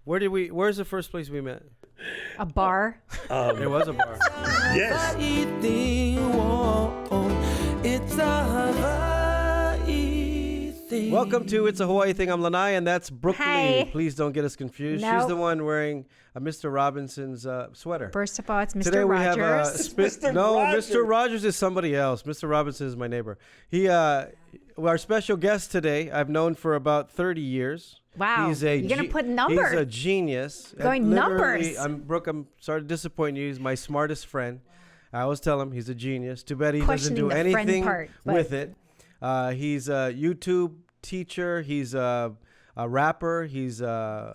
Where's the first place we met? A bar. It was a bar. Yes. It's a Hawaii thing. Welcome to It's a Hawaii Thing. I'm Lanai, and that's Brook. Hi. Please don't get us confused. No. She's the one wearing a Mr. Robinson's sweater. First of all, it's Mr. Today we Rogers. have Mr. No, Rogers. Mr. Rogers is somebody else. Mr. Robinson is my neighbor. He, our special guest today, I've known for about 30 years. Wow. You're gonna put numbers. He's a genius. Going Literally, numbers. Brooke, I'm sorry to disappoint you. He's my smartest friend. I always tell him he's a genius. Too bad he doesn't Questioning do the friend anything part, but- with it. He's a YouTube teacher. He's a rapper. He's what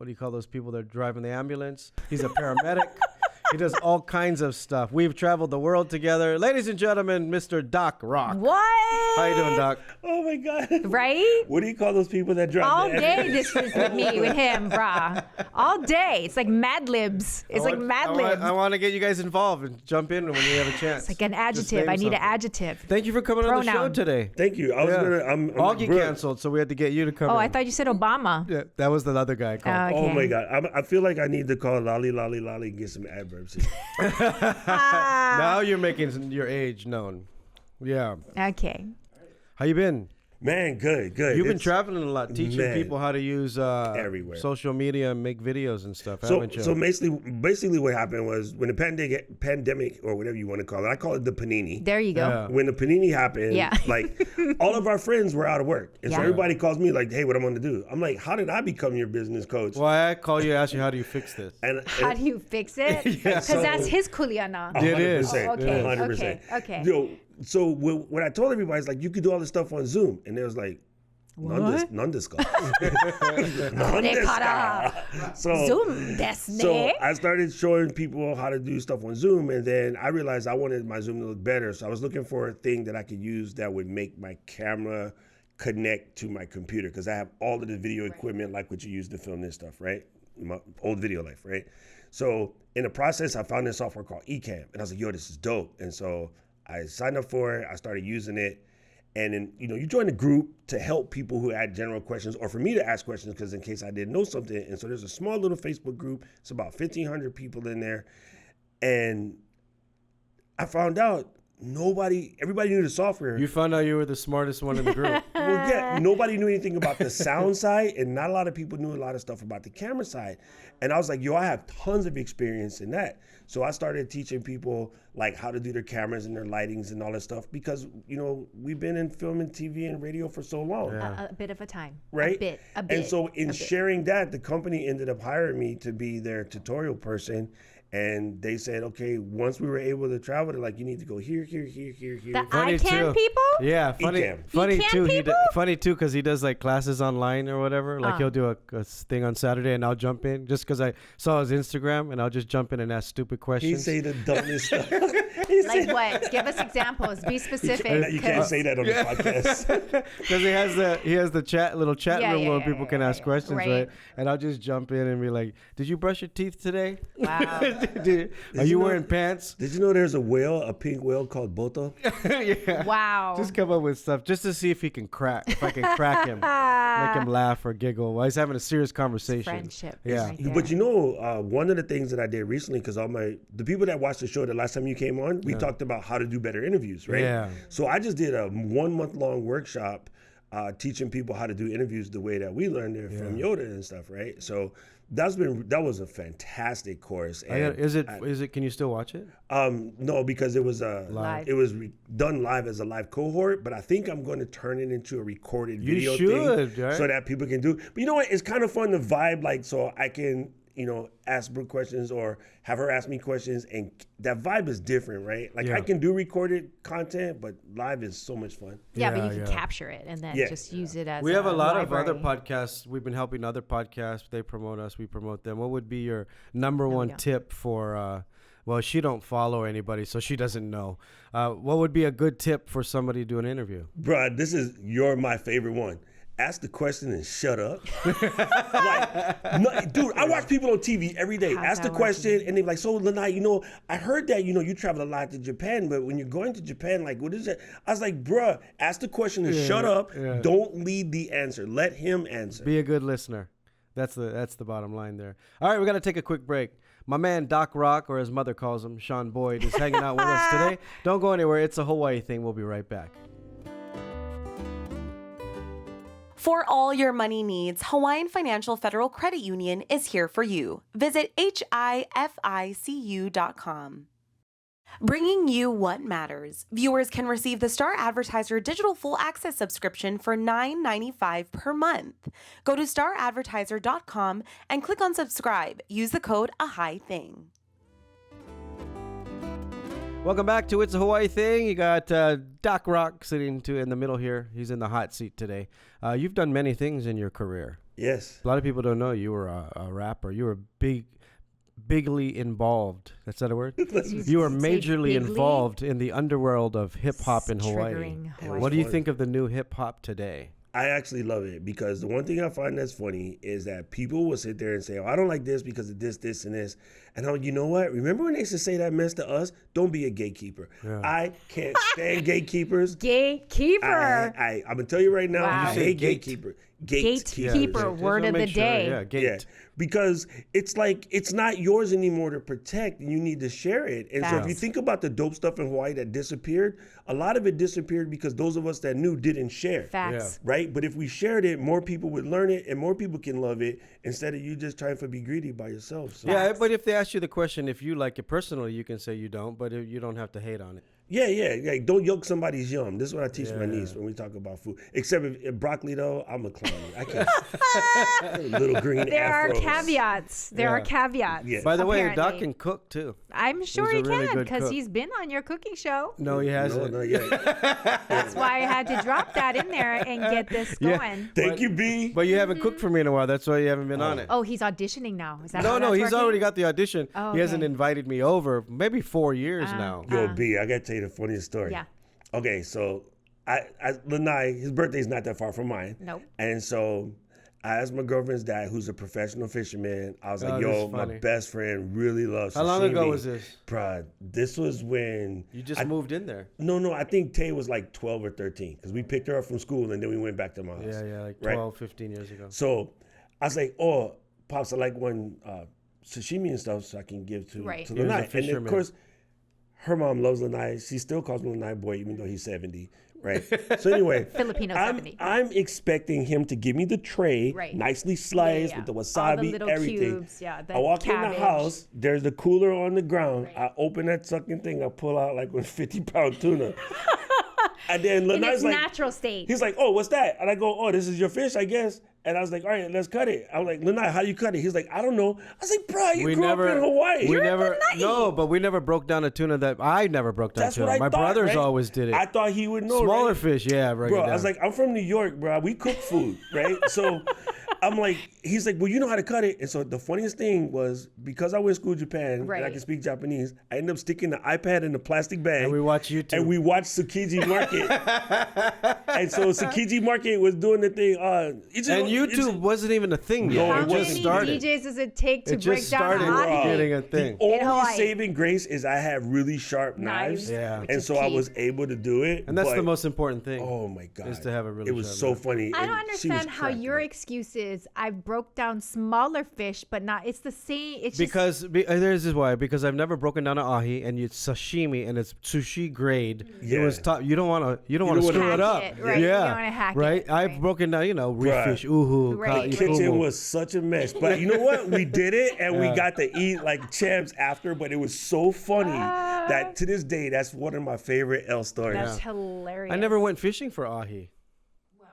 do you call those people that are driving the ambulance? He's a paramedic. He does all kinds of stuff. We've traveled the world together. Ladies and gentlemen, Mr. Doc Rock. What? How you doing, Doc? Oh my God. Right? What do you call those people that drive? All the day this was with me, with him, brah. All day. It's like Mad Libs. It's like Mad Libs. I want to get you guys involved and jump in when you have a chance. It's like an Just adjective. name I need something. an adjective. Thank you for coming on the show Pronoun. today. Thank you. I was gonna. I'm Augie Brooke. canceled, so we had to get you to come Oh, in. I thought you said Obama. Yeah, that was the other guy called. Okay. Oh my God. I feel like I need to call Lolly and get some adverbs here. Now you're making your age known. Yeah. Okay. How you been? Man, good. You've been It's- traveling a lot, teaching Man. people how to use Everywhere. social media and make videos and stuff, So, haven't you? so basically what happened was when the pandemic or whatever you want to call it, I call it the panini. There you go. Yeah. When the panini happened, Yeah. like all of our friends were out of work. And so Yeah. everybody calls me like, hey, what I'm going to do? I'm like, how did I become your business coach? Why I call you, ask you, how do you fix this? And How do you fix it? Because So- that's his kuliana. It is. 100%. Oh, okay, 100%. okay. Yo, so when I told everybody, it's like, you could do all this stuff on Zoom. And they was like, What? none this Kara. So Zoom desu So ne. I started showing people how to do stuff on Zoom, and then I realized I wanted my Zoom to look better. So I was looking for a thing that I could use that would make my camera connect to my computer, because I have all of the video equipment like what you use to film this stuff, right? My old video life, right? So in the process, I found this software called Ecamm, and I was like, yo, this is dope. And so I signed up for it. I started using it. And then, you join a group to help people who had general questions, or for me to ask questions, because in case I didn't know something. And so there's a small little Facebook group. It's about 1,500 people in there. And I found out everybody knew the software. You found out you were the smartest one in the group. Well, yeah, nobody knew anything about the sound side, and not a lot of people knew a lot of stuff about the camera side. And I was like, yo, I have tons of experience in that. So I started teaching people like how to do their cameras and their lightings and all that stuff, because, we've been in film and TV and radio for so long. A bit of a time. Right? A bit. And so in sharing that, the company ended up hiring me to be their tutorial person. And they said, okay, once we were able to travel, they're like, you need to go here. The Funny ICANN too. people? Yeah, funny Ecamm too. people? Funny too, because he does like classes online or whatever. Like he'll do a thing on Saturday, and I'll jump in just because I saw his Instagram, and I'll just jump in and ask stupid He questions. say the dumbest stuff. Like what? Give us examples. Be specific. You can't say that on the podcast. Because he has the little chat Yeah, room yeah, where yeah, people can ask questions, right. right? And I'll just jump in and be like, "Did you brush your teeth today? Wow. Are you wearing pants?" Did you know there's a pink whale called Boto? Yeah. Wow. Just come up with stuff just to see if I can crack him, make him laugh or giggle while he's having a serious conversation. Friendship. Yeah. Right there. But one of the things that I did recently, because the people that watched the show the last time you came on, we talked about how to do better interviews, right? Yeah. So I just did a 1 month long workshop teaching people how to do interviews the way that we learned it from Yoda and stuff, right? So that was a fantastic course. And Is it? Can you still watch it? No, because it was Live. it was done live as a live cohort, but I think I'm going to turn it into a recorded video should, thing right? so that people can do. But you know what? It's kind of fun to vibe, like, so I can ask Brooke questions or have her ask me questions, and that vibe is different, right? Like I can do recorded content, but live is so much fun. Yeah, but Yeah, you can yeah. capture it and then Yeah. just use it as We have a lot library. of other podcasts. We've been helping other podcasts. They promote us. We promote them. What would be your number one go. tip for? Well, she don't follow anybody, so she doesn't know. What would be a good tip for somebody to do an interview? Bruh, you're my favorite one. Ask the question and shut up. Dude, I watch people on TV every day. How's Ask the that question, and they're like, so Lanai, I heard that, you travel a lot to Japan, but when you're going to Japan, like, what is it? I was like, bruh, ask the question and shut up. yeah. Don't lead the answer. Let him answer. Be a good listener. That's the bottom line there. All right, we got to take a quick break. My man Doc Rock, or his mother calls him, Shawn Boyd, is hanging out with us today. Don't go anywhere. It's a Hawaii thing. We'll be right back. For all your money needs, Hawaiian Financial Federal Credit Union is here for you. Visit HIFICU.com. Bringing you what matters. Viewers can receive the Star Advertiser Digital Full Access subscription for $9.95 per month. Go to staradvertiser.com and click on subscribe. Use the code AHAITHING. Welcome back to It's a Hawaii Thing. You got Doc Rock sitting in the middle here. He's in the hot seat today. You've done many things in your career. Yes. A lot of people don't know you were a rapper. You were bigly involved. That's that a word? You were majorly involved in the underworld of hip hop in Hawaii. What do you think of the new hip hop today? I actually love it because the one thing I find that's funny is that people will sit there and say, oh, I don't like this because of this, this, and this. And I'm like, you know what? Remember when they used to say that mess to us? Don't be a gatekeeper. Yeah. I can't stand gatekeepers. Gatekeeper. I'm going to tell you right now, Wow. I hate gatekeeper. Gatekeeper, word of the day. Yeah, gate. Yeah, because it's like, it's not yours anymore to protect, and you need to share it. And so if you think about the dope stuff in Hawaii that disappeared, a lot of it disappeared because those of us that knew didn't share. Facts. Yeah. Right? But if we shared it, more people would learn it, and more people can love it instead of you just trying to be greedy by yourself. So. Yeah, but if they ask you the question, if you like it personally, you can say you don't, but you don't have to hate on it. Yeah. Like, don't yoke somebody's yum. This is what I teach my niece when we talk about food. Except if broccoli, though, I'm a clown. I can't. Little green There afros. are caveats. There are caveats. Yeah. By the way, apparently. Doc can cook, too. I'm sure he He's a really can good because cook. he's been on your cooking show. No, he hasn't. No, not yet. That's why I had to drop that in there and get this going. Thank you, B. But you haven't cooked for me in a while. That's why you haven't been on it. Oh, he's auditioning now. Is that No, how no, that's he's working? already got the audition. Oh, He hasn't okay. invited me over maybe 4 years now. Yo, B, I got to tell you the funniest story. Yeah. Okay, so Lanai, his birthday's not that far from mine. Nope. And so I asked my girlfriend's dad, who's a professional fisherman. I was like, Oh, yo, this is my funny. best friend really loves How long sashimi. ago was this? Bruh, this was when... You just moved in there. No, I think Tay was like 12 or 13 because we picked her up from school and then we went back to my house. Yeah, like Right? 12, 15 years ago. So I was like, oh, Pops, I like one sashimi and stuff so I can give to Right. to He was a Lanai. And then, of fisherman. course, her mom loves Lanai. She still calls me Lanai boy even though he's 70, right? So anyway, Filipino 70. I'm expecting him to give me the tray, Right. nicely sliced with the All wasabi, the little everything. cubes, the I walk in cabbage. the house, there's the cooler on the ground. I open that sucking thing, I pull out like a 50-pound tuna. And then In Lanai's its like, natural state. he's like, oh, what's that? And I go, oh, this is your fish, I guess. And I was like, all right, let's cut it. I was like, Lanai, how do you cut it? He's like, I don't know. I was like, bro, you grew up in Hawaii. But we never broke down a tuna I never broke down That's tuna. what I My thought, brothers right? always did it. I thought he would know. Smaller right? fish, yeah, break Bro, it down. I was like, I'm from New York, bro. We cook food, right? So I'm like, he's like, well, you know how to cut it. And so the funniest thing was because I went to school in Japan and I Right. can speak Japanese, I ended up sticking the iPad in the plastic bag. And we watch YouTube. And we watched Tsukiji Market. And so Tsukiji Market was doing the thing. And YouTube wasn't even a thing yet. No, How it many wasn't. DJs does it take to It break just down started a hot getting a date? thing. Only Hawaii. saving grace is I have really sharp knives. Yeah. Which And is so I key. was able to do it. And that's but- the most important thing. Oh my God. is to have a really It was sharp so knife. funny. I don't and she was understand how cracking your up. excuse is. I broke down smaller fish, but not. It's the same. It's Because this is why. Because I've never broken down an ahi, and it's sashimi, and it's sushi grade. Yeah. It was top. You don't want to. You don't want to don't screw wanna it up. hack it, right. You Yeah. don't wanna hack it, right. I've right. broken down. Bruh. Reef fish, uhu, Right, The right. kitchen was such a mess. But you know what? We did it and we got to eat like champs after, but it was so funny that to this day, that's one of my favorite L stories. That's hilarious. I never went fishing for ahi.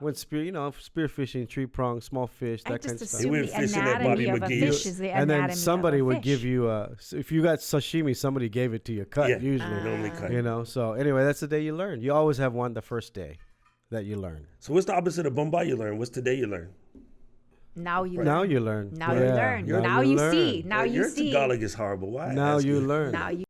Went spear fishing, tree prong, small fish, I that kind just of stuff. assumed went the fishing at anatomy Bobby of a McGee's. fish is the And anatomy then somebody of a would fish. give you if you got sashimi, somebody gave it to you cut Yeah. usually. Normally cut. You know. So anyway, that's the day you learn. You always have one the first day that you learn. So what's the opposite of Bombay you learn? What's today you learn? Now you Now learn. you learn. Now you Yeah. learn. Now you learn. see. Now you Your see. Tagalog is horrible. Why? Now Ask you learn. Now you.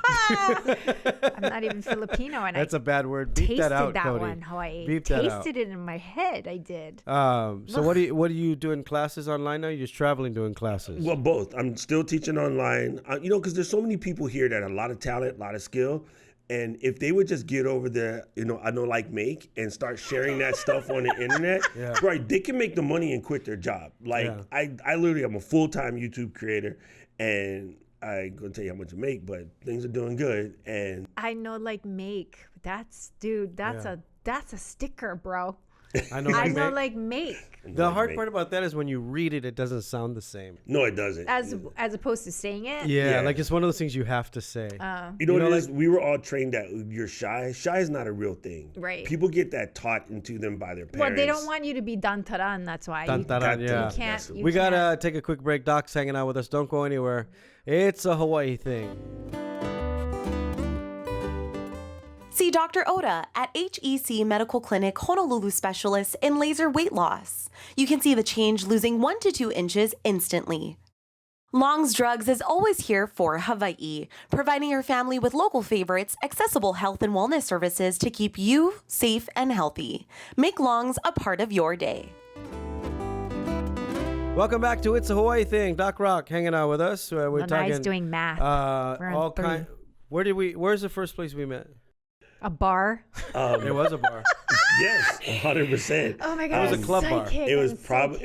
I'm not even Filipino, and That's I a bad word. Beep tasted that out, Cody. one, Hawaii. Beep that out. Tasted it in my head. I did. So what do you do in classes online now? You're just traveling doing classes. Well, both. I'm still teaching online. Because there's so many people here that have a lot of talent, a lot of skill. And if they would just get over the, I know, like, make and start sharing that stuff on the internet, right, they can make the money and quit their job. Like, I literally am a full-time YouTube creator, and I ain't gonna tell you how much I make, but things are doing good. And I know, like, make. That's a sticker, bro. I know, like, make. The hard part about that is when you read it, it doesn't sound the same. No, it doesn't. As opposed to saying it? Yeah, like it's one of those things you have to say. You know what it is? We were all trained that you're shy. Shy is not a real thing. Right. People get that taught into them by their parents. Well, they don't want you to be dantaran, that's why. Dantaran, You can't. We gotta take a quick break. Doc's hanging out with us. Don't go anywhere. It's a Hawaii thing. See Dr. Oda at HEC Medical Clinic Honolulu Specialist in laser weight loss. You can see the change losing 1 to 2 inches instantly. Long's Drugs is always here for Hawaii, providing your family with local favorites, accessible health and wellness services to keep you safe and healthy. Make Long's a part of your day. Welcome back to It's a Hawaii Thing. Doc Rock hanging out with us. We're Lanai's talking doing math. We're on all 3. kind. Where's the first place we met? A bar. It was a bar. Yes, 100%. Oh my God. It was a club bar. It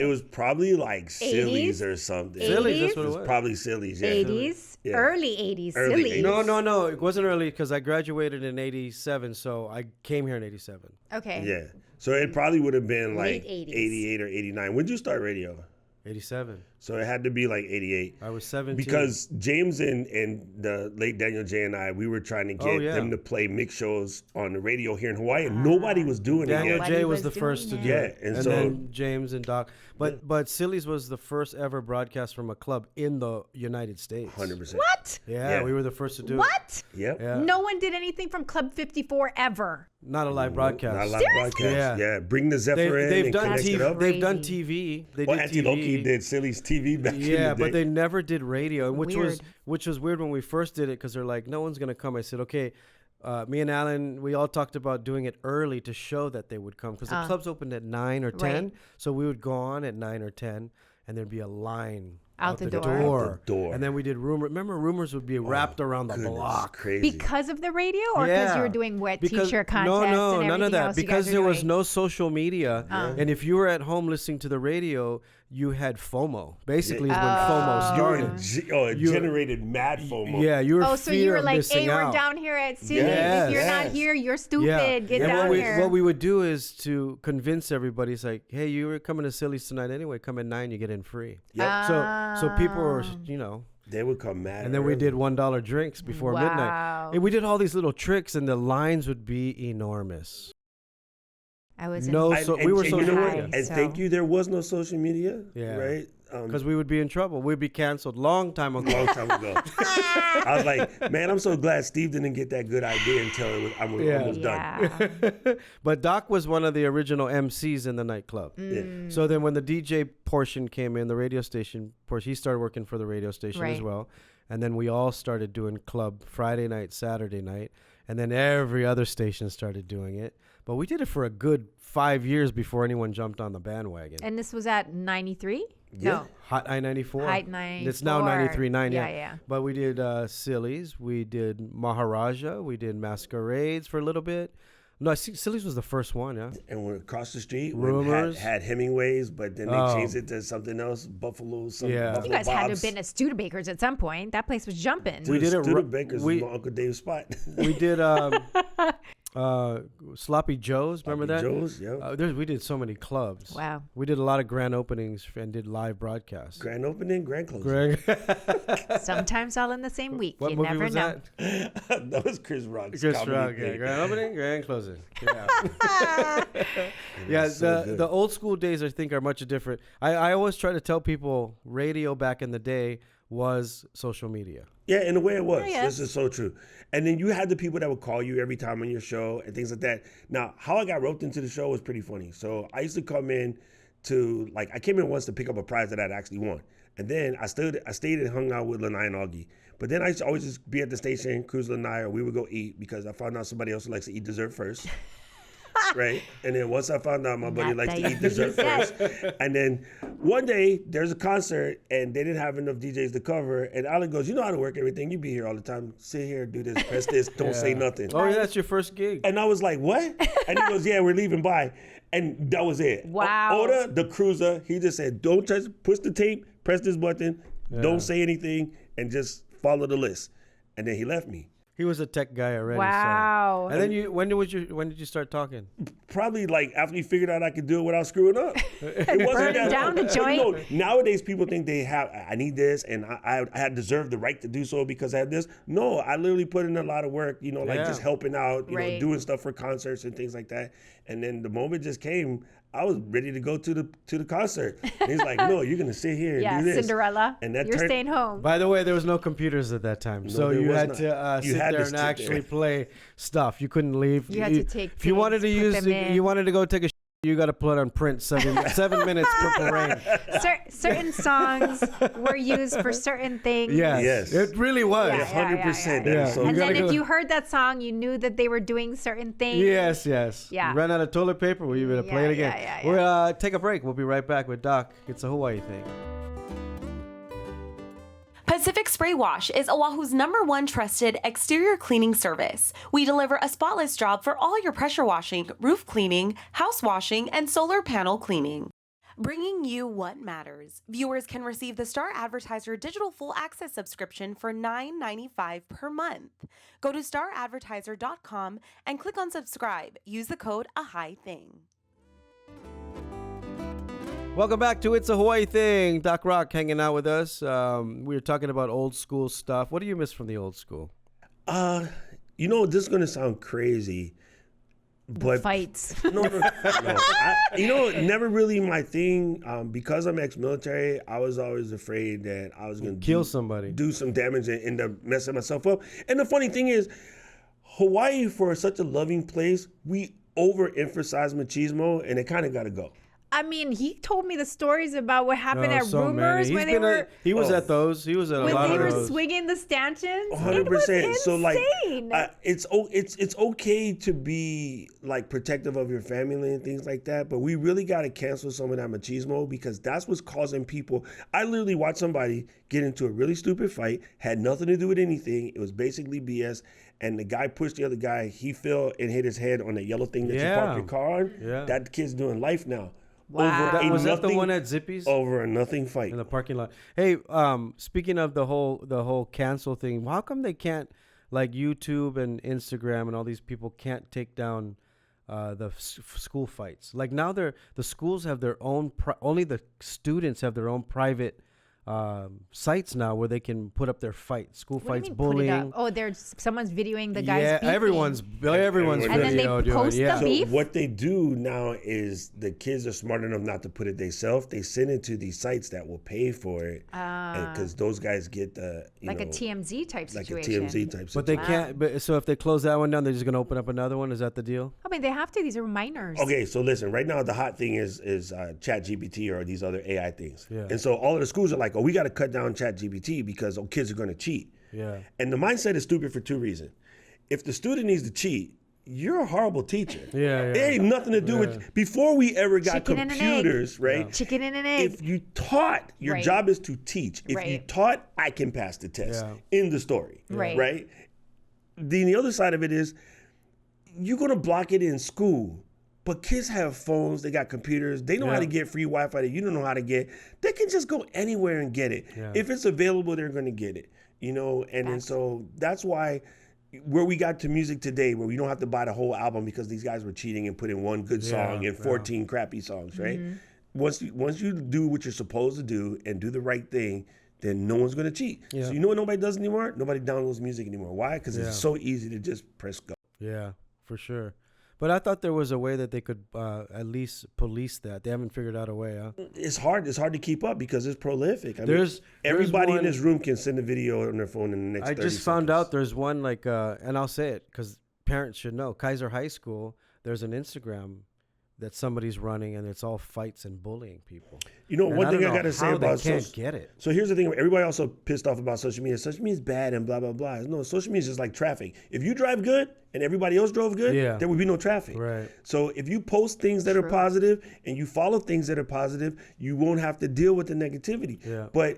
was probably like Silly's or something. Silly's, that's what It it was was. probably Silly's. Yeah. 80s? Yeah. Early 80s. Early Silly. 80s. No. It wasn't early because I graduated in '87, so I came here in '87. Okay. Yeah. So it probably would have been like Late 80s. 88 or 89. When did you start radio? '87. So it had to be like 88. I was 17. Because James and the late Daniel J and I, we were trying to get them to play mix shows on the radio here in Hawaii, and nobody was doing Daniel it yet. J was the first to do it. Yeah, and and so then James and Doc. But Silly's was the first ever broadcast from a club in the United States. 100%. What? Yeah, we were the first to do it. What? Yep. Yeah. No one did anything from Club 54 ever. Not a live broadcast. Not a live broadcast. Yeah. Yeah. Bring the Zephyr in They've and done connect it TV. up. They've done Crazy. TV. They Well, did Auntie TV. Loki did Silly's TV back in the day. But they never did radio, which Weird. was weird when we first did it because they're like, no one's gonna come. I said, okay. Me and Alan, we all talked about doing it early to show that they would come because the clubs opened at 9 or 10, Right. so we would go on at 9 or 10, and there'd be a line Out the door. Out the door. And then we did rumor. Remember, rumors would be wrapped around the Goodness, block. crazy. Because of the radio or because you were doing teacher contests no, and everything none of that. else you Because guys there were was doing? no social media, and if you were at home listening to the radio, you had FOMO. Basically, is when FOMO started. It generated mad FOMO. Yeah, you were. Oh, so you were like, missing hey, we're out. down here at Silly. Yes. If you're not Yes. here, you're stupid. Yeah. Get And down what here. we would do is to convince everybody. It's like, hey, you were coming to Silly's tonight anyway. Come at 9, you get in free. Yep. So people were, They would come mad. and then we did $1 drinks before Wow. midnight. And we did all these little tricks, and the lines would be enormous. I was No, in, so we were and social you know what? media And thank you. There was no social media. Yeah. Right. because we would be in trouble. We'd be canceled long time ago. long time ago. I was like, man, I'm so glad Steve didn't get that good idea until I was almost done. But Doc was one of the original MCs in the nightclub. So then when the DJ portion came in, the radio station portion, he started working for the radio station as well. And then we all started doing club Friday night, Saturday night. And then every other station started doing it. But we did it for a good 5 years before anyone jumped on the bandwagon. And this was at 93? Yeah. No. Hot I-94. Hot 94. It's now 93.9, Yeah. But we did Silly's. We did Maharaja. We did Masquerades for a little bit. No, I think Silly's was the first one, yeah. And we're across the street. Rumors. Had Hemingway's, but then they changed it to something else. Buffalo, Buffalo You guys had to have Bob's. been at Studebaker's at some point. That place was jumping. We did it. Studebaker's was my Uncle Dave's spot. We did Sloppy Joe's. Remember that? Joe's, yeah. We did so many clubs. Wow. We did a lot of grand openings and did live broadcasts. Grand opening, grand closing. Sometimes all in the same week. What you movie never was know. that? That was Chris Rock's Chris comedy Rock, thing. grand opening, grand closing. Yeah, the old school days I think are much different. I always try to tell people radio back in the day was social media. Yeah, in a way it was. yeah. This is so true. And then you had the people that would call you every time on your show and things like that. Now, how I got roped into the show was pretty funny. So I used to come in I came in once to pick up a prize that I'd actually won. And then I stayed and hung out with Lanai and Augie. But then I used to always just be at the station, cruise Lanai, or we would go eat because I found out somebody else likes to eat dessert first. right? And then once I found out my buddy Not likes to eat diabetes dessert yet. first, and then one day there's a concert and they didn't have enough DJs to cover, and Alan goes, "You know how to work everything. You be here all the time. Sit here, do this, press this, don't say nothing." Oh, yeah, that's your first gig. And I was like, "What?" And he goes, "Yeah, we're leaving. Bye." And that was it. Wow. Oda, the cruiser, he just said, "Don't touch, push the tape, press this button, don't say anything, and just follow the list." And then he left me. He was a tech guy already. Wow. So. And then when did you start talking? Probably like after he figured out I could do it without screwing up. It Burning down the but joint. nowadays people think I need this and I had deserved the right to do so because I had this. No, I literally put in a lot of work, just helping out, Right. know, doing stuff for concerts and things like that. And then the moment just came, I was ready to go to the concert. And he's like, "No, you're gonna sit here and do this." Cinderella. And that You're staying home. By the way, there was no computers at that time, so there you was had not. to You sit had there to and sit actually there. play stuff. You couldn't leave. You had to take If you wanted to tapes, put use, them in. you wanted to go take a. You got to put on print 7 minutes Purple Rain. Certain songs were used for certain things. Yes. It really was. Yeah. 100%. yeah. That is so And gotta then if go- you heard that song, you knew that they were doing certain things. Yes. Yeah. You ran out of toilet paper. Well, you better play it again. yeah. We'll take a break. We'll be right back with Doc. It's a Hawaii thing. Pacific Spray Wash is Oahu's #1 trusted exterior cleaning service. We deliver a spotless job for all your pressure washing, roof cleaning, house washing, and solar panel cleaning. Bringing you what matters. Viewers can receive the Star Advertiser Digital Full Access subscription for $9.95 per month. Go to staradvertiser.com and click on subscribe. Use the code AHITHING. Welcome back to It's a Hawaii Thing. Doc Rock hanging out with us. We were talking about old school stuff. What do you miss from the old school? this is gonna sound crazy, but Fights. no. Never really my thing. Because I'm ex-military, I was always afraid that I was gonna Kill somebody. do some damage, and end up messing myself up. And the funny thing is, Hawaii, for such a loving place, we overemphasize machismo, and it kind of got to go. I mean, he told me the stories about what happened at so Rumors many. when they were He was at those. He was at a when lot they of were those. swinging the stanchions. 100%. It was So like, insane. it's okay to be like protective of your family and things like that, but we really got to cancel some of that machismo because that's what's causing people. I literally watched somebody get into a really stupid fight, had nothing to do with anything. It was basically BS, and the guy pushed the other guy. He fell and hit his head on the yellow thing that you park your car on. Yeah. That kid's doing life now. Wow. Was that the one at Zippy's? Over a nothing fight. In the parking lot. Hey, speaking of the whole cancel thing, how come they can't, like YouTube and Instagram and all these people can't take down the school fights? Like now the schools have their own, only the students have their own private sites now where they can put up their fights, school What do you fights, mean, put it bullying. up? Oh, there's someone's videoing the guys. Yeah, beefing. everyone's And then they video doing post it. Yeah. the So beef? what they do now is the kids are smart enough not to put it themselves. They send it to these sites that will pay for it, because those guys get the like a TMZ type like situation. a TMZ type. But they situation. can't. But so if they close that one down, they're just gonna open up another one. Is that the deal? I mean, they have to. These are minors. Okay, so listen. Right now, the hot thing is ChatGPT or these other AI things. Yeah. And so all of the schools are like, "Oh, we got to cut down ChatGPT because kids are going to cheat." Yeah. And the mindset is stupid for two reasons. If the student needs to cheat, you're a horrible teacher. Yeah. It ain't nothing to do with before we ever got Chicken and an egg. computers, right? Chicken and an egg. If you taught, your Right. job is to teach. If you Right. taught, I can pass the test. Yeah. In the story. Right. Right? Then the other side of it is you're gonna block it in school. But kids have phones, they got computers, they know how to get free Wi-Fi that you don't know how to get. They can just go anywhere and get it. Yeah. If it's available, they're gonna get it. And so that's why where we got to music today, where we don't have to buy the whole album because these guys were cheating and putting one good song and 14 crappy songs, right? Once you do what you're supposed to do and do the right thing, then no one's gonna cheat. Yeah. So you know what nobody does anymore? Nobody downloads music anymore. Why? Because it's so easy to just press go. Yeah, for sure. But I thought there was a way that they could at least police that. They haven't figured out a way, huh? It's hard. It's hard to keep up because it's prolific. I There's mean, everybody one- in this room can send a video on their phone in the next. I 30 just found seconds. out there's one and I'll say it because parents should know. Kaiser High School, there's an Instagram that somebody's running, and it's all fights and bullying people. You know, And one thing don't I know got to say how about they can't social get it. So here's the thing. Everybody also pissed off about social media. Social media is bad and blah, blah, blah. No, social media is just like traffic. If you drive good and everybody else drove good, there would be no traffic. Right. So if you post things that are positive and you follow things that are positive, you won't have to deal with the negativity. Yeah. But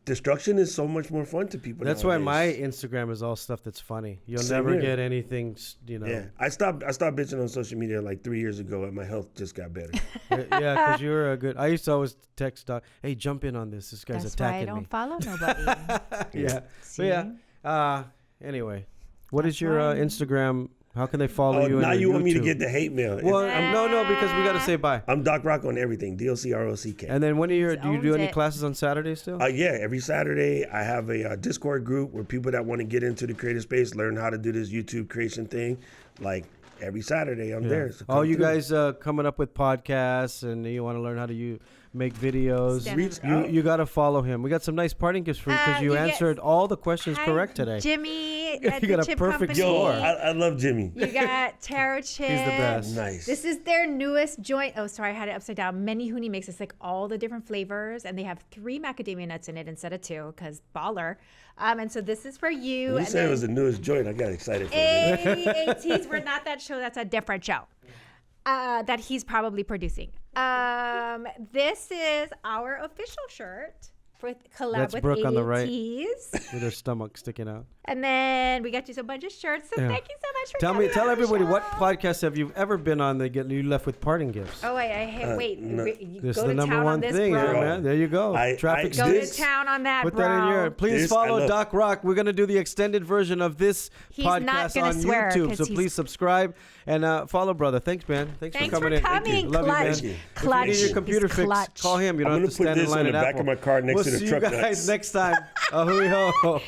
destruction is so much more fun to people. That's nowadays. why my Instagram is all stuff that's funny. You'll Same never here. get anything, you know. Yeah, I stopped bitching on social media like 3 years ago, and my health just got better. Yeah, because you're a good. I used to always text Doc, "Hey, jump in on this. This guy's That's why I attacking don't me." follow nobody. Yeah. See? But yeah. Anyway, what is your right. Instagram? How can they follow you? Now and you your want me to YouTube? get the hate mail? Well, no, because we got to say bye. I'm Doc Rock on everything. DOCROCK. And then when do you do owns any it. classes on Saturdays still? Yeah, every Saturday I have a Discord group where people that want to get into the creative space learn how to do this YouTube creation thing. Like every Saturday, I'm there. So Oh, come you through. guys coming up with podcasts and you want to learn how to make videos. Stand Reach on out. You got to follow him. We got some nice parting gifts for you because you you get- answered all the questions Hi, correct today. Jimmy at You the got a Chip perfect Company. Yo, score. I love Jimmy. You got Taro Chip. He's the best. Nice. This is their newest joint. Oh, sorry, I had it upside down. Many Huni makes this like all the different flavors, and they have 3 macadamia nuts in it instead of 2 because baller. And so this is for you. When you and said it then was the newest joint, I got excited for it. 8080s. We're not that show. That's a different show that he's probably producing. This is our official shirt with collab That's with Brook on the right. 80s. With their stomach sticking out. And then we got you a bunch of shirts. So Yeah. thank you so much for Tell coming on the everybody what show. podcast have you ever been on that you left with parting gifts? Oh wait, no. you This go is the to number town one on this, thing, bro. yeah, man. There you go. Traffic Go This- to town on that, Put bro. that in your. Please This I follow love. Doc Rock. We're gonna do the extended version of this He's not podcast gonna on swear YouTube. 'cause So he's- please subscribe and follow, brother. Thanks, man. Thanks Thanks for coming for in. coming. Love Clutch. you, man. Clutch. If you need your computer He's fixed, clutch. call him. You don't I'm have to gonna put stand in this line on at the back Apple. of my car next we'll to the see truck you guys nuts. next time. Ahui ho.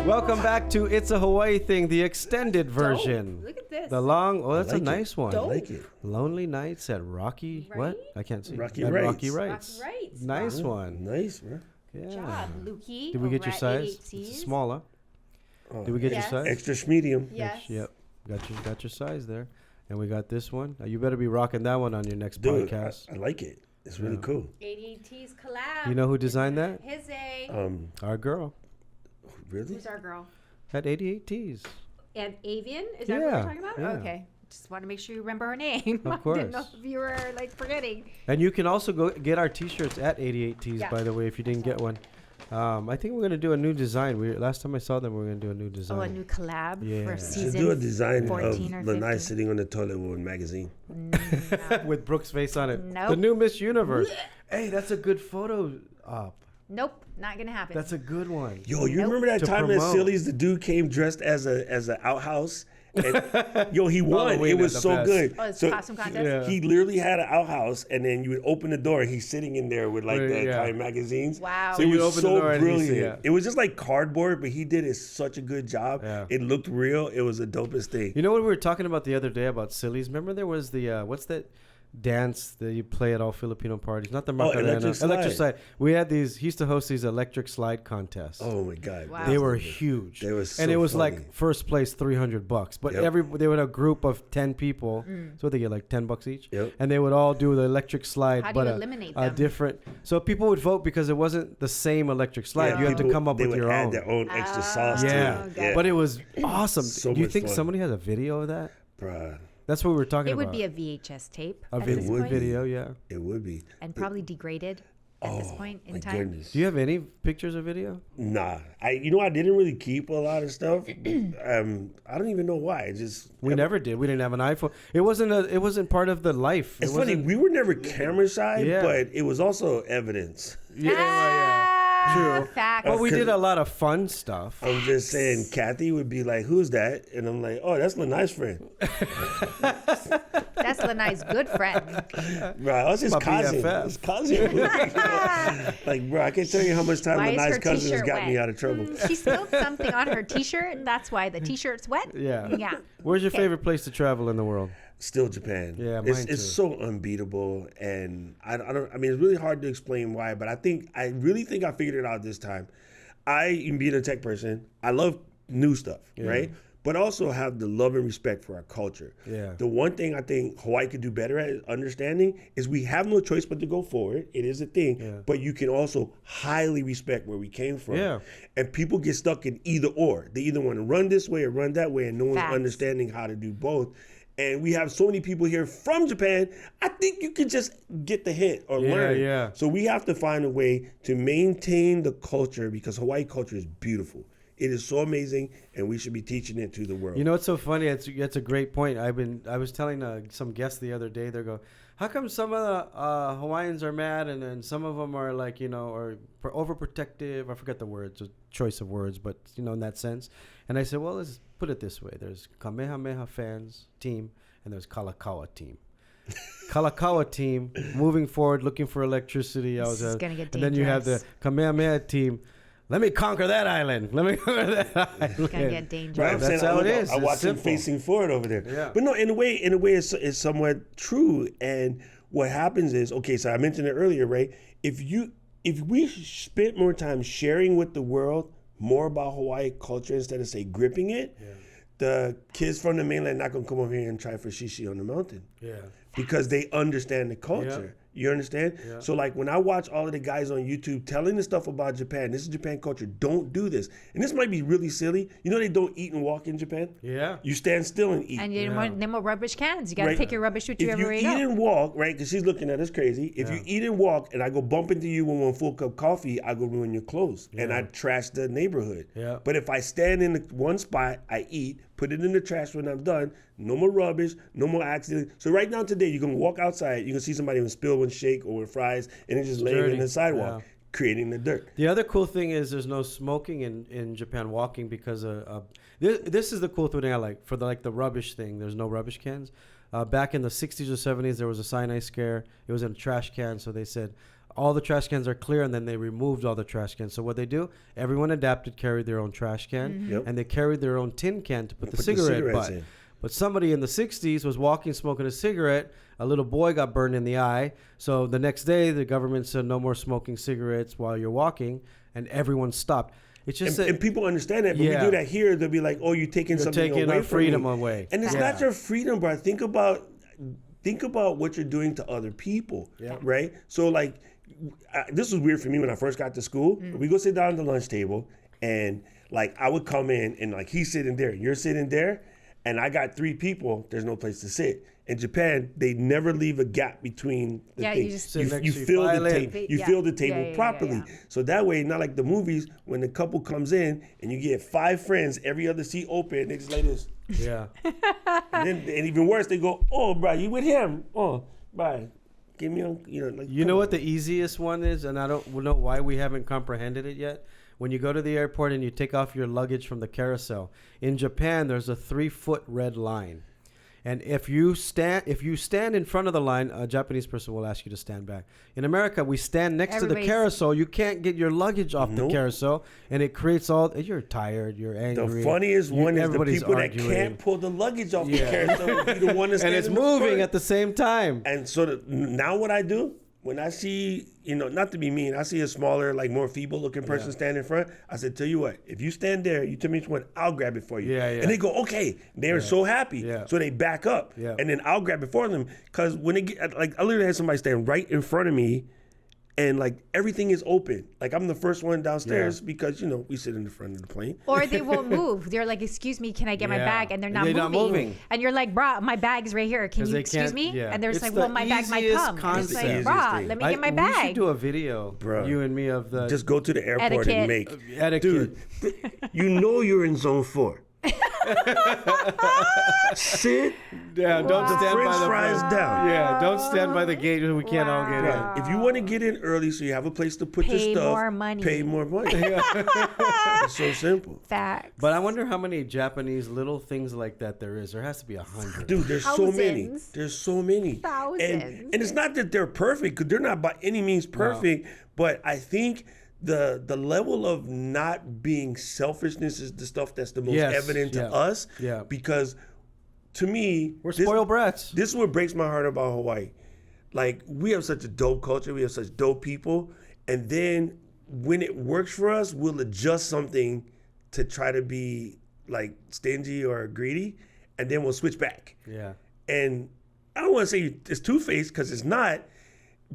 Welcome back to It's a Hawaii Thing, the extended version. Look at this. The long, that's a like it. nice one. I like it. Lonely Nights at Rocky, what? Right? I can't see. Rocky At Rights. Rocky Rights. Rocky Rights. Nice one. Nice, bro. Yeah. job, Lukey. Did we get your over at size? 88Cs. It's smaller. Oh, Did we get Yes. your size? extra medium? Yes. Yep. Got your size there. And we got this one. You better be rocking that one on your next Dude, podcast. I like it. It's really cool. 88Ts collab. You know who designed that? His A. Our girl Really? Who's our girl? at 88Ts. And Avian? Is that what Yeah, we're talking about? yeah. Okay. Just want to make sure you remember her name. Of I didn't know course. if you were like forgetting. And you can also go get our T-shirts at 88Ts, Yeah. by the way, if you didn't get one. I think we're gonna do a new design. Last time I saw them, we were gonna do a new design. Oh, a new collab Yeah. for Should season Should do a design of 14 or Lanai 15. sitting on the toilet with a magazine. with Brooke's face on it. Nope. The new Miss Universe. Hey, that's a good photo op. Nope, not gonna happen. That's a good one. Yo, you Nope. remember that To time at promote. Silly's, the dude came dressed as a outhouse? And, yo, he won. Halloween It was at the so best. good. Oh, it's So costume contest? Yeah. he literally had an outhouse, and then you would open the door, and he's sitting in there with like the Yeah. Time magazines. Wow. So You it would was open the so door and you see brilliant. it. It was just like cardboard, but he did it such a good job. Yeah. It looked real. It was the dopest thing. You know what we were talking about the other day about Sillies? Remember there was the what's that dance that you play at all Filipino parties? Not the Macarena. Electric Slide. Electric Slide. We had these. He used to host these electric slide contests. Oh my God. Wow. They were huge. They were and so it was funny. like first place $300. But Yep. they would have a group of 10 people. So they get like $10 each. Yep. And they would all do the electric slide. How do but you a- eliminate a them? different. So people would vote because it wasn't the same electric slide. Yeah, you had to people- come up they with would your add own. their own extra sauce Yeah. to it. got But it was awesome. So Do you much think fun. somebody has a video of that? Bruh, That's what we were talking It about. would be a VHS tape A at this video, point, video, yeah. it would be. and probably degraded at this point in My time. goodness. Do you have any pictures or video? Nah, I didn't really keep a lot of stuff. I don't even know why. It just We never did. We didn't have an iPhone. It wasn't part of the life. It's It funny. wasn't- We were never camera shy, Yeah. but it was also evidence. Yeah, well, yeah. True. Facts. But we Cause- did a lot of fun stuff. I'm just saying, Kathy would be like, "Who's that?" And I'm like, "Oh, that's Lanai's friend." That's Lanai's good friend. Bro, that's his My cousin. BFF. His cousin. Like, bro, I can't tell you how much time Why is Lanai's her cousin has t-shirt got me wet? out of trouble. She spilled something on her T-shirt, and that's why the T-shirt's wet. Yeah. Yeah. Where's your Okay. favorite place to travel in the world? Still Japan. Yeah, it's mine it's too. so unbeatable, and I don't. I mean, it's really hard to explain why, but I really think I figured it out this time. Being a tech person, I love new stuff, right? but also have the love and respect for our culture. Yeah. The one thing I think Hawaii could do better at understanding is we have no choice but to go forward. It is a thing, but you can also highly respect where we came from. Yeah. And people get stuck in either or. They either want to run this way or run that way, and no one's Facts. understanding how to do both. And we have so many people here from Japan. I think you could just get the hint or learn. Yeah. So we have to find a way to maintain the culture, because Hawaii culture is beautiful. It is so amazing, and we should be teaching it to the world. You know, it's so funny. It's a great point. I was telling some guests the other day. They go, "How come some of the Hawaiians are mad, and then some of them are like, you know, or overprotective?" I forget the words, the choice of words, but you know, in that sense. And I said, well, let's put it this way: there's Kamehameha fans team, and there's Kalakaua team. Kalakaua team moving forward, looking for electricity. This is gonna get and then you have the dangerous. Kamehameha team. Let me conquer that island. Let me conquer that island. It's gonna get dangerous. Right, I'm That's saying, how it is. I It's watch them simple. facing forward over there. Yeah. But no, in a way, it's somewhat true. And what happens is, okay, so I mentioned it earlier, right? If we spent more time sharing with the world more about Hawaii culture instead of, say, gripping it, the kids from the mainland not gonna come over here and try for shishi on the mountain. Yeah. Because they understand the culture. You understand? Yeah. So like when I watch all of the guys on YouTube telling the stuff about Japan, this is Japan culture, don't do this. And this might be really silly. You know they don't eat and walk in Japan? Yeah. You stand still and eat. And you didn't want no more rubbish cans. You got to Right. take your rubbish with you If you everywhere eat you go. and walk, right, because she's looking at us crazy. If you eat and walk and I go bump into you with one full cup of coffee, I go ruin your clothes. And I trash the neighborhood. Yeah. But if I stand in the one spot, I eat, put it in the trash when I'm done, no more rubbish, no more accidents. So right now today, you're going to walk outside, you're going to see somebody with spill one shake or with fries, and it's just laying dirty. in the sidewalk, creating the dirt. The other cool thing is there's no smoking in Japan walking because this is the cool thing I like for the rubbish thing. There's no rubbish cans. Back in the 60s or 70s, there was a cyanide scare. It was in a trash can, so they said all the trash cans are clear, and then they removed all the trash cans. So what they do, everyone adapted, carried their own trash can, Yep. and they carried their own tin can to put the Put the cigarette cigarettes butt. in. But somebody in the 60s was walking, smoking a cigarette. A little boy got burned in the eye. So the next day, the government said no more smoking cigarettes while you're walking, and everyone stopped. It's just And people understand that, but we do that here. They'll be like, "Oh, you're taking something taking away our from freedom me." away. And it's not your freedom, bro. Think about what you're doing to other people, right? So like, this was weird for me when I first got to school. We go sit down at the lunch table, and like I would come in, and like he's sitting there, you're sitting there, and I got 3 people. There's no place to sit. In Japan, they never leave a gap between the Yeah, things. you just- Sit next You to you, fill the file in. table. You Yeah. fill the table Yeah. properly. So that way, not like the movies when the couple comes in and you get 5 friends, every other seat open, they just like this. Yeah. And even worse, they go, "Oh, bro, you with him? Oh, bro, give me a, like." You know what the easiest one is, and I don't know why we haven't comprehended it yet. When you go to the airport and you take off your luggage from the carousel, in Japan there's a 3-foot red line, and if you stand in front of the line, a Japanese person will ask you to stand back. In America, we stand next to the Everybody's- carousel. You can't get your luggage off the Nope. carousel, and it creates all. You're tired. You're angry. The funniest one is the everybody's people arguing. that can't pull the luggage off the Yeah. carousel will be the one that's and it's moving at the same time. And so now what I do, when I see, not to be mean, I see a smaller, like more feeble looking person stand in front, I said, tell you what, if you stand there, you tell me which one, I'll grab it for you. Yeah. And they go, okay. They're so happy. Yeah. So they back up. Yeah. And then I'll grab it for them. Because when they get, like, I literally had somebody stand right in front of me, and like everything is open. Like I'm the first one downstairs because, we sit in the front of the plane. Or they won't move. They're like, "Excuse me, can I get my Yeah. bag?" And they're not, They're not moving. And you're like, "Brah, my bag's right here. Can 'Cause you they excuse can't- me?" yeah. And they're just It's like, "Well, the my bag might easiest come." And it's like, concept. "Brah, let me get my We should bag." do a video, Bruh. you and me, of the Just go to the airport Etiquette. and make. etiquette. Dude, you're in zone 4. Sit. Yeah, don't stand French by the fries down. Yeah, don't stand by the gate. We can't all get in. Right. If you want to get in early so you have a place to put your Pay stuff, more money. pay more money. It's so simple. Facts. But I wonder how many Japanese little things like that there is. There has to be 100. Dude, there's so many. Thousands. There's so many. Thousands. And it's not that they're perfect, because they're not by any means perfect, but I think the level of not being selfishness is the stuff that's the most Yes, evident to yeah, us. yeah. Because to me, We're spoiled brats. This is what breaks my heart about Hawaii. Like, we have such a dope culture, we have such dope people, and then when it works for us, we'll adjust something to try to be like stingy or greedy, and then we'll switch back. Yeah. And I don't want to say it's two-faced because it's not,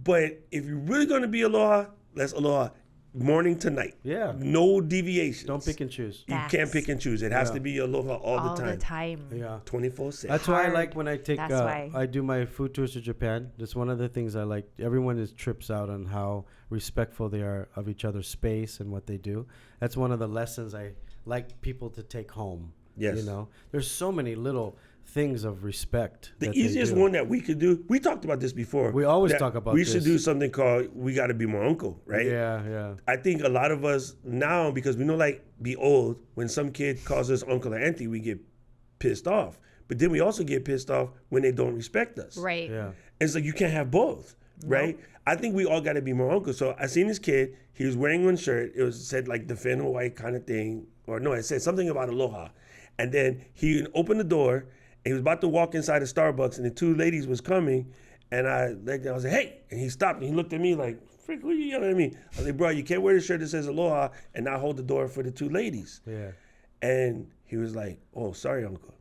but if you're really going to be aloha, let's aloha morning to night. Yeah. No deviations. Don't pick and choose. You can't pick and choose. It has to be aloha all the time. Yeah. 24/7. That's why I like when I take That's why. I do my food tours to Japan. That's one of the things I like. Everyone is trips out on how respectful they are of each other's space and what they do. That's one of the lessons I like people to take home. Yes. You know, there's so many little things of respect. The that they easiest do. one that we could do, we talked about this before. We always that talk about we should this. do something called We Gotta Be More Uncle, right? Yeah, yeah. I think a lot of us now, because we know like be old, when some kid calls us uncle or auntie, we get pissed off. But then we also get pissed off when they don't respect us. Right. Yeah. It's like you can't have both, right? I think we all got to be more uncle. So I seen this kid. He was wearing one shirt. It was said like defend Hawaii kind of thing, or no, it said something about aloha. And then he opened the door. And he was about to walk inside a Starbucks, and the two ladies was coming. And I was like, hey, and he stopped and he looked at me like, frick, who you yelling at me? I was like, bro, you can't wear the shirt that says aloha and not hold the door for the two ladies. Yeah. And he was like, oh, sorry, uncle.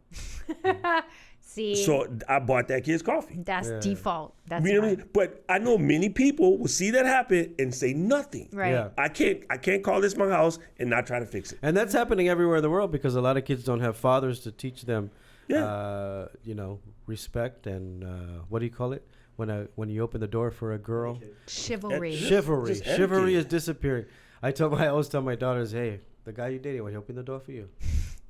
See, So I bought that kid's coffee. that's default. That's You know what I fine. mean? But I know many people will see that happen and say nothing. Right. Yeah. I can't call this my house and not try to fix it. And that's happening everywhere in the world because a lot of kids don't have fathers to teach them, you know, respect and what do you call it when you open the door for a girl? Chivalry. Chivalry. Just Chivalry is etiquette. disappearing. I always tell my daughters, hey, the guy you dating, when he open the door for you,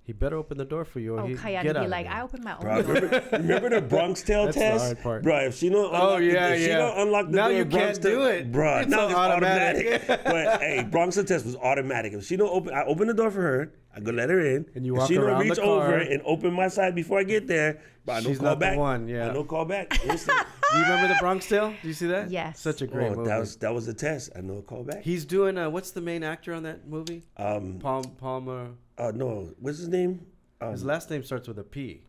he better open the door for you. Or Oh, he Kayani get be out like, of I there. open my own Bro, door. remember the Bronx Tale That's the test? hard part. Bro, if she don't unlock if she don't unlock the Now door, you Bronx can't do Tale- it. Bro, It's now so it's automatic. automatic. But hey, Bronx Tale test was automatic. If she don't I open the door for her, I go let her in. And you if walk she don't around reach the over car. and open my side before I get there, but I don't She's call not the back. one, yeah. I don't call back. Instant. Do you remember the Bronx Tale? Do you see that? Yes. Such a great movie. that was the test. I know call back. He's doing what's the main actor on that movie? Palmer. No, what's his name? His last name starts with a P.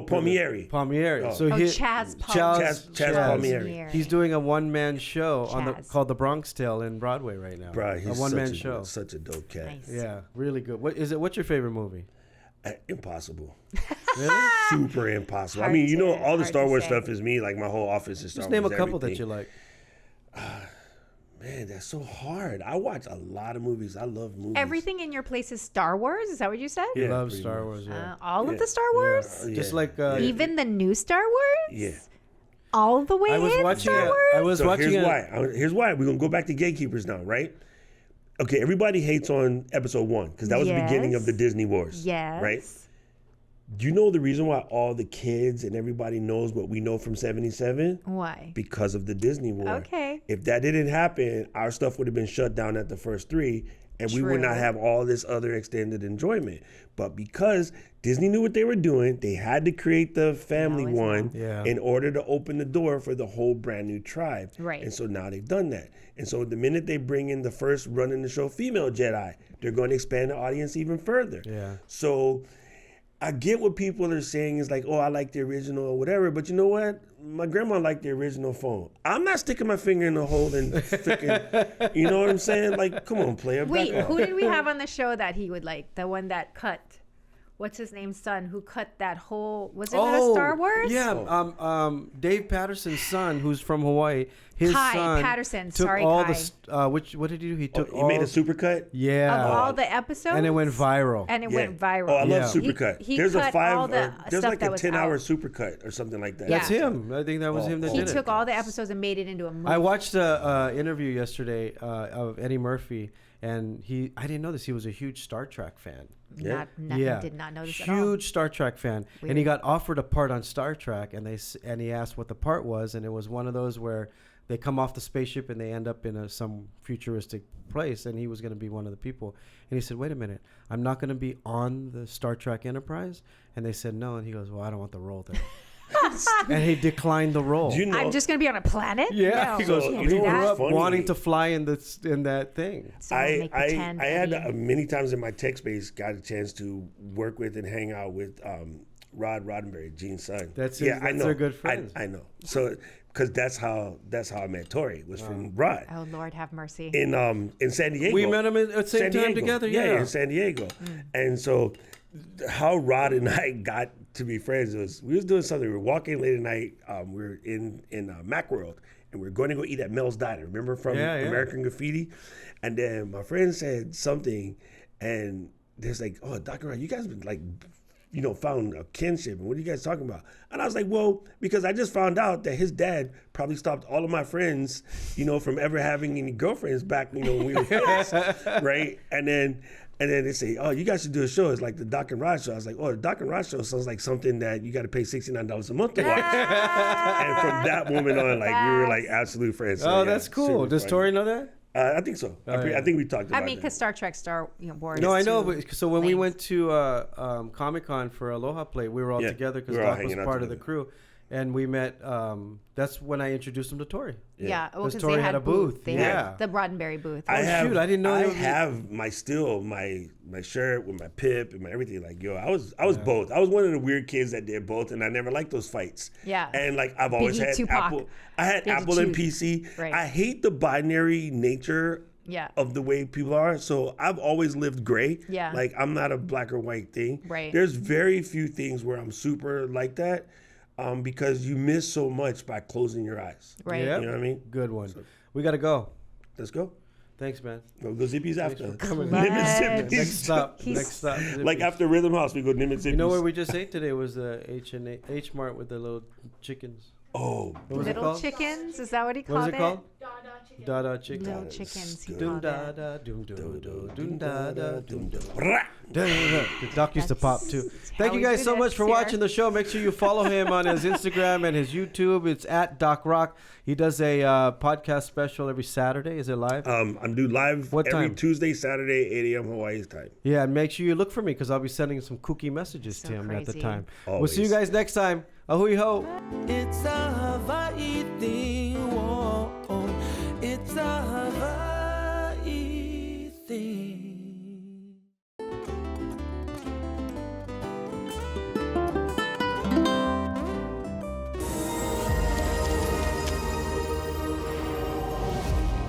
Palmieri. Palmieri. Oh. So Oh, he, Chaz Palmieri. Chaz Palmieri. He's doing a one-man show Chaz. called The Bronx Tale in Broadway right now. Bro, he's a one-man such show. such a dope cat. Nice. Yeah, really good. What is it? What's your favorite movie? Impossible. Really? Super impossible. I Hard mean, you know, to- all the hard Star to Wars say. stuff is me. Like my whole office is Star Just Wars. name a couple that everything. you like. Man, that's so hard. I watch a lot of movies. I love movies. Everything in your place is Star Wars? Is that what you said? Yeah, Love pretty Star much. Wars. Yeah. All of Yeah. the Star Wars? Just Yeah. like Even the new Star Wars? Yeah. All the way I was in watching. Star Wars? I was So watching. here's why. Here's why. We're gonna go back to Gatekeepers now, right? Okay, everybody hates on episode 1 because that was the beginning of the Yes. Disney Wars. Yes. Right? Do you know the reason why all the kids and everybody knows what we know from 77? Why? Because of the Disney War. Okay. If that didn't happen, our stuff would have been shut down at the first 3, and we would not True. have all this other extended enjoyment. But because Disney knew what they were doing, they had to create the family always one Yeah. in order to open the door for the whole brand new tribe. Right. And so now they've done that. And so the minute they bring in the first running the show female Jedi, they're going to expand the audience even further. Yeah. So I get what people are saying is like, oh, I like the original or whatever, but you know what? My grandma liked the original phone. I'm not sticking my finger in the hole and freaking, you know what I'm saying? Like, come on, player. Wait, back off. who did we have on the show that he would like? The one that cut. What's his name's son who cut that whole? Was it a Star Wars? Yeah. Dave Patterson's son, who's from Hawaii. His Kai son Patterson, took sorry, all Kai. the. What did he do? He took He all. made a supercut? Yeah. Of all the episodes. and it went viral. And it Yeah. went viral. Oh, I Yeah. love supercut. He There's cut a all the there's stuff like that a was 10-hour out. supercut or something like that. That's Yeah. him. I think that was him that He did took it. all the episodes and made it into a movie. I watched a interview yesterday of Eddie Murphy, and I didn't know this. He was a huge Star Trek fan. I did not know this huge at all. Star Trek fan, and he got offered a part on Star Trek, and he asked what the part was, and it was one of those where they come off the spaceship and they end up in some futuristic place, and he was going to be one of the people. And he said, "Wait a minute, I'm not going to be on the Star Trek Enterprise." And they said no, and he goes, "Well, I don't want the role there." And he declined the role. Do you know? I'm just gonna be on a planet. Yeah, No, he goes. you So, can't you He do know grew that. up funny? wanting to fly in that thing. Someone make pretend, I had Eddie. many times in my tech space got a chance to work with and hang out with Rod Roddenberry, Gene's son. That's I know. their good friends. I know. So because that's how I met Tori was from Rod Oh Lord, have mercy. in San Diego. We met him at the same San time Diego. together. Yeah, Yeah. in San Diego. And so how Rod and I got to be friends was we was doing something. We were walking late at night. We were in Macworld, and we were going to go eat at Mel's Diner. Remember from American Graffiti? And then my friend said something, and there's like, oh, Dr. Rod, you guys been like, found a kinship. And what are you guys talking about? And I was like, well, because I just found out that his dad probably stopped all of my friends, from ever having any girlfriends back, when we were kids, right? And then they say, oh, you guys should do a show. It's like the Doc and Rod show. I was like, oh, the Doc and Rod show sounds like something that you got to pay $69 a month to watch. And from that moment on, like we were like absolute friends. So, that's cool. Does Tori know that? I think so. I think we talked about it. because Star Trek, Star Wars. No, I know. But, so when we went to Comic-Con for Aloha Play, we were all together because Doc was part of the crew. And we met, that's when I introduced him to Tori. Yeah, because Tori had a booth. They had the Roddenberry booth. I didn't know. I have my shirt with my pip and my everything. Like, I was both. I was one of the weird kids that did both, and I never liked those fights. Yeah. And like I've always had Tupac. Apple. I had Apple and PC. Right. I hate the binary nature of the way people are. So I've always lived gray. Yeah. Like I'm not a black or white thing. Right. There's very few things where I'm super like that. Because you miss so much by closing your eyes. Right. Yep. You know what I mean? Good one. We got to go. Let's go. Thanks, man. We'll go Zippies after. Nimitz. Next stop. Like after Rhythm House, we go Nimitz Zippies. You know where we just ate today was the H Mart with the little chickens. Oh. What was it Little called? Chickens? Is that what he What was called it called? Chicken. Dada chicken. Little chickens. He Doom called da it. da doom doom do doom da da doom doom. Rah! The doc used to pop too. Thank you how guys he so did much it for here. watching the show. Make sure you follow him on his Instagram and his YouTube. It's at Doc Rock. He does a podcast special every Saturday. Is it live? I'm do live What every time? Tuesday, Saturday, 8 a.m. Hawaii's time. Yeah, and make sure you look for me because I'll be sending some kooky messages So to him at the crazy. time. Always. We'll see you guys next time. Ahui ho. It's a Hawaii thing.